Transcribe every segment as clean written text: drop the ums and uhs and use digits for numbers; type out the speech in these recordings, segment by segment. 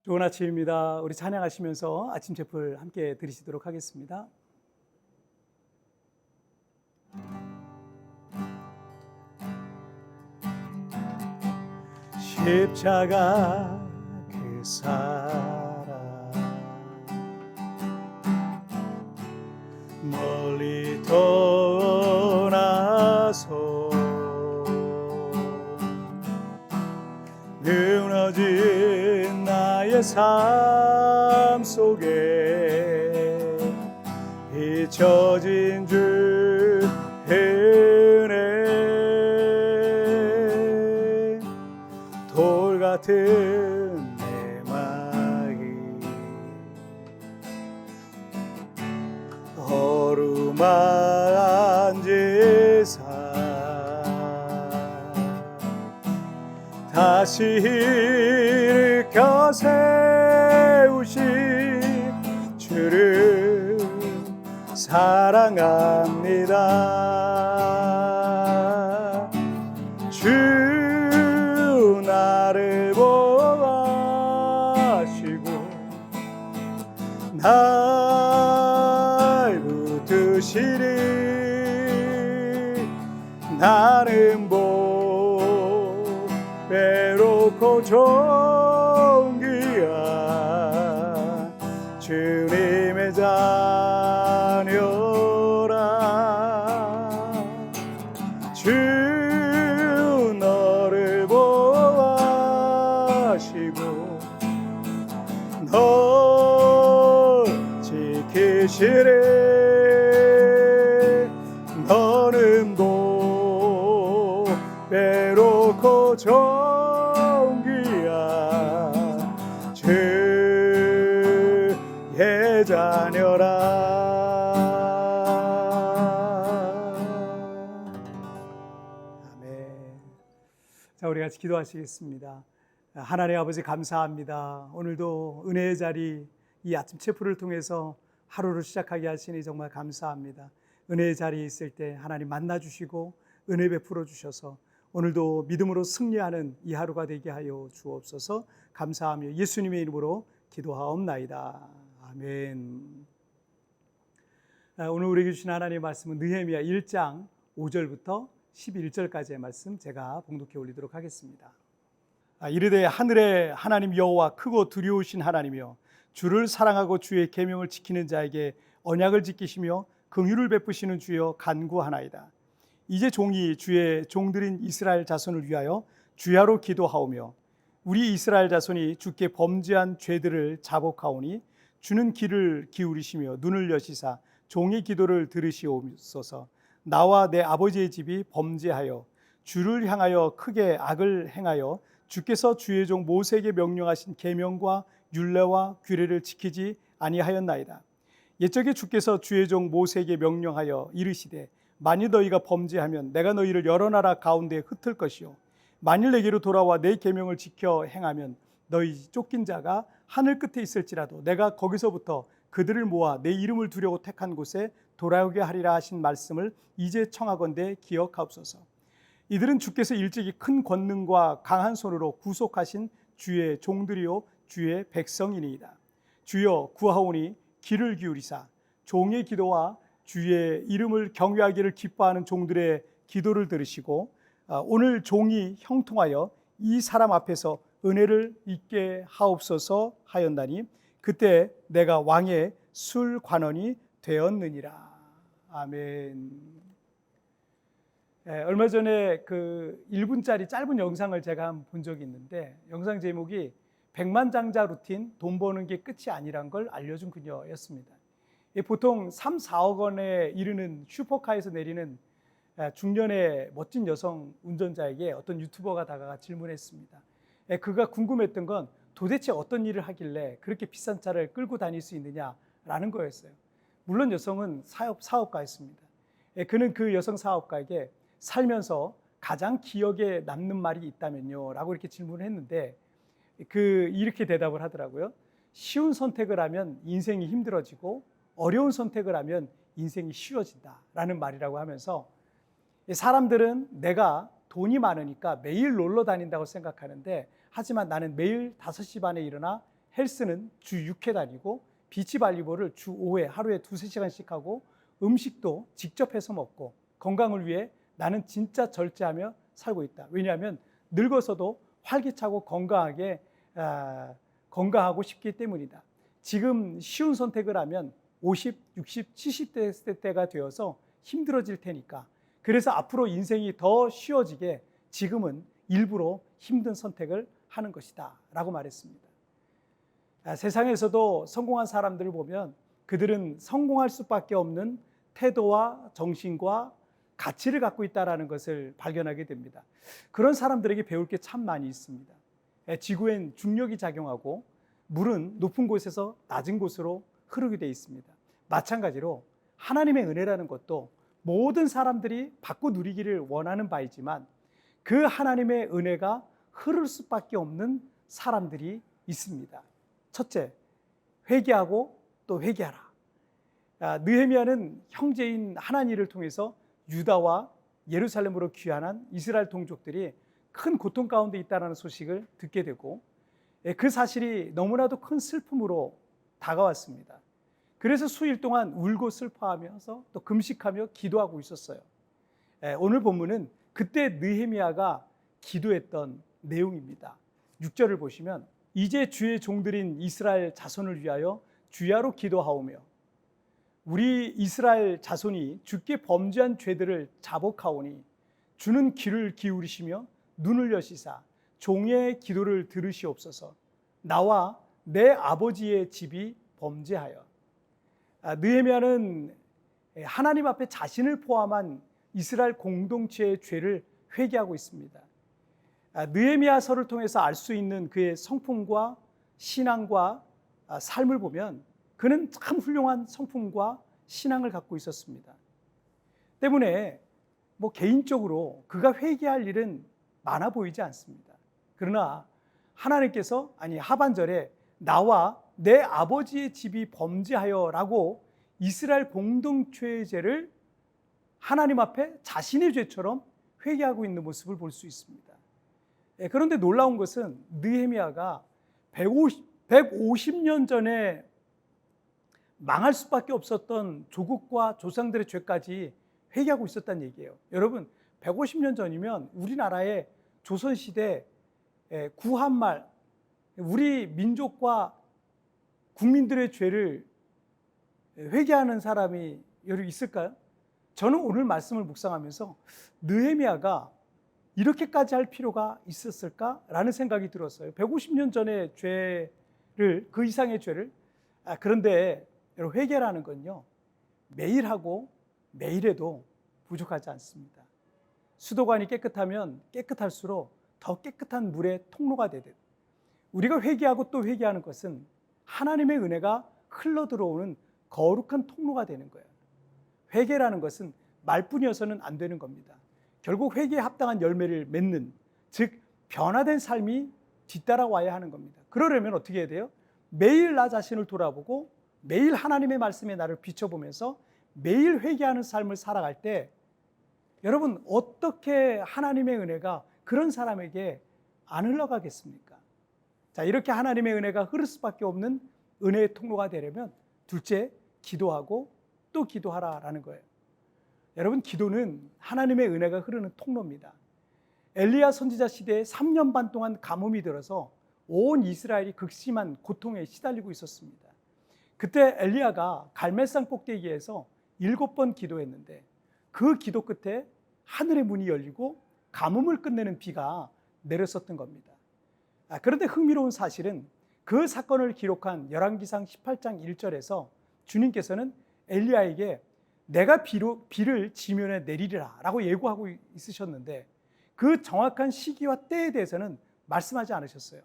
좋은 아침입니다. 우리 찬양하시면서 아침 제풀 함께 드리시도록 하겠습니다. 십자가 그 사랑 멀리 떠나서 무너진 나의 삶 속에 잊혀진 주 은혜 돌 같은 내 마음 어루만지사 다시 일으켜 세우신 주를 사랑합니다. 주 나를 보아시고 날 붙드시리 나는 외롭고 존귀한 주님의 자녀라. 주 너를 보아시고 널 지키시리 너는 외롭고 존귀한 주의 자녀라. 아멘. 자, 우리 같이 기도하시겠습니다. 하나님 아버지 감사합니다. 오늘도 은혜의 자리 이 아침 체프를 통해서 하루를 시작하게 하시니 정말 감사합니다. 은혜의 자리에 있을 때 하나님 만나주시고 은혜 베풀어 주셔서 오늘도 믿음으로 승리하는 이 하루가 되게 하여 주옵소서. 감사하며 예수님의 이름으로 기도하옵나이다. 아멘. 오늘 우리에게 주신 하나님의 말씀은 느헤미야 1장 5절부터 11절까지의 말씀 제가 봉독해 올리도록 하겠습니다. 이르되 하늘의 하나님 여호와 크고 두려우신 하나님이여 주를 사랑하고 주의 계명을 지키는 자에게 언약을 지키시며 긍휼을 베푸시는 주여 간구하나이다. 이제 종이 주의 종들인 이스라엘 자손을 위하여 주야로 기도하오며 우리 이스라엘 자손이 주께 범죄한 죄들을 자복하오니 주는 귀를 기울이시며 눈을 여시사 종의 기도를 들으시옵소서. 나와 내 아버지의 집이 범죄하여 주를 향하여 크게 악을 행하여 주께서 주의 종 모세에게 명령하신 계명과 율례와 규례를 지키지 아니하였나이다. 옛적에 주께서 주의 종 모세에게 명령하여 이르시되 만일 너희가 범죄하면 내가 너희를 여러 나라 가운데 흩을 것이요 만일 내게로 돌아와 내 계명을 지켜 행하면 너희 쫓긴 자가 하늘 끝에 있을지라도 내가 거기서부터 그들을 모아 내 이름을 두려고 택한 곳에 돌아오게 하리라 하신 말씀을 이제 청하건대 기억하옵소서. 이들은 주께서 일찍이 큰 권능과 강한 손으로 구속하신 주의 종들이요 주의 백성이니이다. 주여 구하오니 귀를 기울이사 종의 기도와 주의 이름을 경외하기를 기뻐하는 종들의 기도를 들으시고 오늘 종이 형통하여 이 사람 앞에서 은혜를 잊게 하옵소서 하였나니 그때 내가 왕의 술관원이 되었느니라. 아멘. 얼마 전에 그 1분짜리 짧은 영상을 제가 한번 본 적이 있는데 영상 제목이 백만장자 루틴 돈 버는 게 끝이 아니란 걸 알려준 그녀였습니다. 보통 3, 4억 원에 이르는 슈퍼카에서 내리는 중년의 멋진 여성 운전자에게 어떤 유튜버가 다가가 질문했습니다. 그가 궁금했던 건 도대체 어떤 일을 하길래 그렇게 비싼 차를 끌고 다닐 수 있느냐라는 거였어요. 물론 여성은 사업가였습니다. 그는 그 여성 사업가에게 살면서 가장 기억에 남는 말이 있다면요? 라고 이렇게 질문을 했는데 이렇게 대답을 하더라고요. 쉬운 선택을 하면 인생이 힘들어지고 어려운 선택을 하면 인생이 쉬워진다라는 말이라고 하면서 사람들은 내가 돈이 많으니까 매일 놀러 다닌다고 생각하는데 하지만 나는 매일 5시 반에 일어나 헬스는 주 6회 다니고 비치발리볼을 주 5회 하루에 2-3시간씩 하고 음식도 직접 해서 먹고 건강을 위해 나는 진짜 절제하며 살고 있다. 왜냐하면 늙어서도 활기차고 건강하고 싶기 때문이다. 지금 쉬운 선택을 하면 50, 60, 70대 때가 되어서 힘들어질 테니까. 그래서 앞으로 인생이 더 쉬워지게 지금은 일부러 힘든 선택을 하는 것이다 라고 말했습니다. 세상에서도 성공한 사람들을 보면 그들은 성공할 수밖에 없는 태도와 정신과 가치를 갖고 있다는 것을 발견하게 됩니다. 그런 사람들에게 배울 게 참 많이 있습니다. 지구엔 중력이 작용하고 물은 높은 곳에서 낮은 곳으로 흐르게 되어 있습니다. 마찬가지로 하나님의 은혜라는 것도 모든 사람들이 받고 누리기를 원하는 바이지만 그 하나님의 은혜가 흐를 수밖에 없는 사람들이 있습니다. 첫째, 회개하고 또 회개하라. 느헤미야는 형제인 하나니를 통해서 유다와 예루살렘으로 귀환한 이스라엘 동족들이 큰 고통 가운데 있다는 소식을 듣게 되고 그 사실이 너무나도 큰 슬픔으로 다가왔습니다. 그래서 수일 동안 울고 슬퍼하면서 또 금식하며 기도하고 있었어요. 오늘 본문은 그때 느헤미야가 기도했던 내용입니다. 6절을 보시면 이제 주의 종들인 이스라엘 자손을 위하여 주야로 기도하오며 우리 이스라엘 자손이 주께 범죄한 죄들을 자복하오니 주는 귀를 기울이시며 눈을 여시사 종의 기도를 들으시옵소서. 나와 내 아버지의 집이 범죄하여. 느헤미야는 하나님 앞에 자신을 포함한 이스라엘 공동체의 죄를 회개하고 있습니다. 느헤미야서를 통해서 알 수 있는 그의 성품과 신앙과 삶을 보면 그는 참 훌륭한 성품과 신앙을 갖고 있었습니다. 때문에 개인적으로 그가 회개할 일은 많아 보이지 않습니다. 그러나 하나님께서 하반절에 나와 내 아버지의 집이 범죄하여라고 이스라엘 공동체의 죄를 하나님 앞에 자신의 죄처럼 회개하고 있는 모습을 볼 수 있습니다. 그런데 놀라운 것은 느헤미야가 150년 전에 망할 수밖에 없었던 조국과 조상들의 죄까지 회개하고 있었다는 얘기예요. 여러분, 150년 전이면 우리나라의 조선시대 구한말, 우리 민족과 국민들의 죄를 회개하는 사람이 여기 있을까요? 저는 오늘 말씀을 묵상하면서 느헤미야가 이렇게까지 할 필요가 있었을까라는 생각이 들었어요. 150년 전의 죄를, 그 이상의 죄를. 그런데 여러분, 회개라는 건요, 매일 하고 매일 해도 부족하지 않습니다. 수도관이 깨끗하면 깨끗할수록 더 깨끗한 물의 통로가 되듯 우리가 회개하고 또 회개하는 것은 하나님의 은혜가 흘러 들어오는 거룩한 통로가 되는 거예요. 회개라는 것은 말뿐이어서는 안 되는 겁니다. 결국 회개에 합당한 열매를 맺는, 즉 변화된 삶이 뒤따라와야 하는 겁니다. 그러려면 어떻게 해야 돼요? 매일 나 자신을 돌아보고 매일 하나님의 말씀에 나를 비춰보면서 매일 회개하는 삶을 살아갈 때 여러분, 어떻게 하나님의 은혜가 그런 사람에게 안 흘러가겠습니까? 자, 이렇게 하나님의 은혜가 흐를 수밖에 없는 은혜의 통로가 되려면 둘째, 기도하고 또 기도하라라는 거예요. 여러분, 기도는 하나님의 은혜가 흐르는 통로입니다. 엘리야 선지자 시대에 3년 반 동안 가뭄이 들어서 온 이스라엘이 극심한 고통에 시달리고 있었습니다. 그때 엘리야가 갈멜산 꼭대기에서 7번 기도했는데 그 기도 끝에 하늘의 문이 열리고 가뭄을 끝내는 비가 내렸었던 겁니다. 그런데 흥미로운 사실은 그 사건을 기록한 열왕기상 18장 1절에서 주님께서는 엘리야에게 내가 비를 지면에 내리리라 라고 예고하고 있으셨는데 그 정확한 시기와 때에 대해서는 말씀하지 않으셨어요.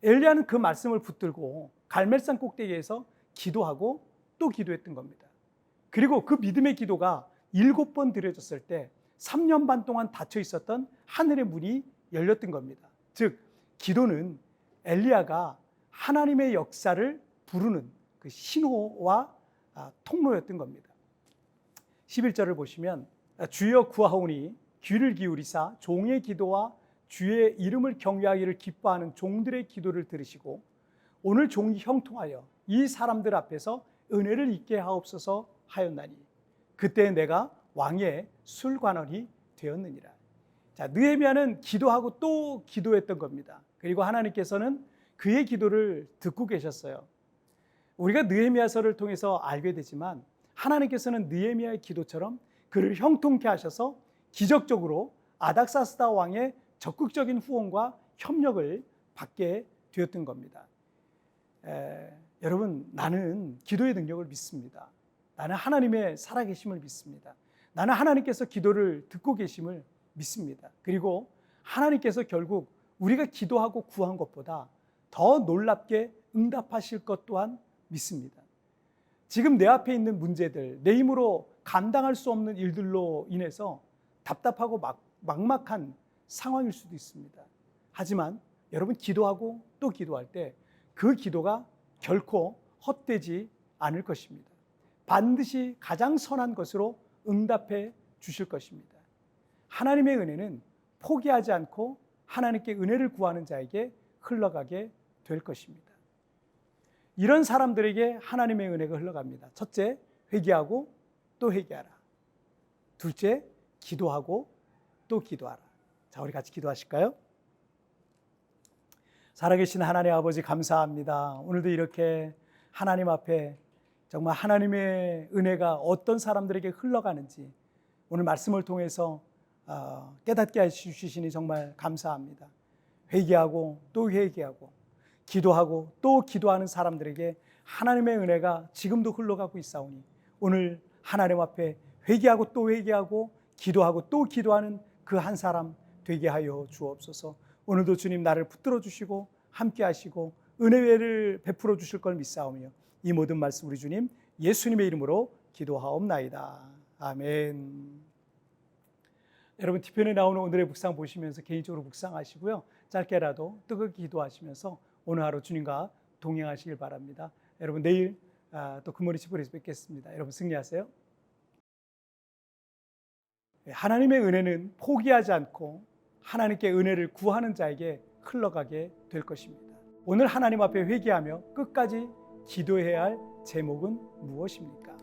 엘리야는 그 말씀을 붙들고 갈멜산 꼭대기에서 기도하고 또 기도했던 겁니다. 그리고 그 믿음의 기도가 7번 드려졌을 때 3년 반 동안 닫혀 있었던 하늘의 문이 열렸던 겁니다. 즉 기도는 엘리야가 하나님의 역사를 부르는 그 신호와 통로였던 겁니다. 11절을 보시면 주여 구하오니 귀를 기울이사 종의 기도와 주의 이름을 경외하기를 기뻐하는 종들의 기도를 들으시고 오늘 종이 형통하여 이 사람들 앞에서 은혜를 잊게 하옵소서 하였나니 그때 내가 왕의 술관원이 되었느니라. 자, 느헤미야는 기도하고 또 기도했던 겁니다. 그리고 하나님께서는 그의 기도를 듣고 계셨어요. 우리가 느헤미야서를 통해서 알게 되지만 하나님께서는 느헤미야의 기도처럼 그를 형통케 하셔서 기적적으로 아닥사스다 왕의 적극적인 후원과 협력을 받게 되었던 겁니다. 여러분, 나는 기도의 능력을 믿습니다. 나는 하나님의 살아계심을 믿습니다. 나는 하나님께서 기도를 듣고 계심을 믿습니다. 그리고 하나님께서 결국 우리가 기도하고 구한 것보다 더 놀랍게 응답하실 것 또한 믿습니다. 지금 내 앞에 있는 문제들, 내 힘으로 감당할 수 없는 일들로 인해서 답답하고 막막한 상황일 수도 있습니다. 하지만 여러분, 기도하고 또 기도할 때 그 기도가 결코 헛되지 않을 것입니다. 반드시 가장 선한 것으로 응답해 주실 것입니다. 하나님의 은혜는 포기하지 않고 하나님께 은혜를 구하는 자에게 흘러가게 될 것입니다. 이런 사람들에게 하나님의 은혜가 흘러갑니다. 첫째, 회개하고 또 회개하라. 둘째, 기도하고 또 기도하라. 자, 우리 같이 기도하실까요? 살아계신 하나님 아버지, 감사합니다. 오늘도 이렇게 하나님 앞에 정말 하나님의 은혜가 어떤 사람들에게 흘러가는지 오늘 말씀을 통해서 깨닫게 해주시니 정말 감사합니다. 회개하고 또 회개하고 기도하고 또 기도하는 사람들에게 하나님의 은혜가 지금도 흘러가고 있사오니 오늘 하나님 앞에 회개하고 또 회개하고 기도하고 또 기도하는 그 한 사람 되게 하여 주옵소서. 오늘도 주님 나를 붙들어 주시고 함께 하시고 은혜를 베풀어 주실 걸 믿사오며 이 모든 말씀 우리 주님 예수님의 이름으로 기도하옵나이다. 아멘. 여러분, 뒤편에 나오는 오늘의 묵상 보시면서 개인적으로 묵상하시고요. 짧게라도 뜨겁게 기도하시면서 오늘 하루 주님과 동행하시길 바랍니다. 여러분, 내일 또 굿모닝 치프에서 뵙겠습니다. 여러분, 승리하세요. 하나님의 은혜는 포기하지 않고 하나님께 은혜를 구하는 자에게 흘러가게 될 것입니다. 오늘 하나님 앞에 회개하며 끝까지 기도해야 할 제목은 무엇입니까?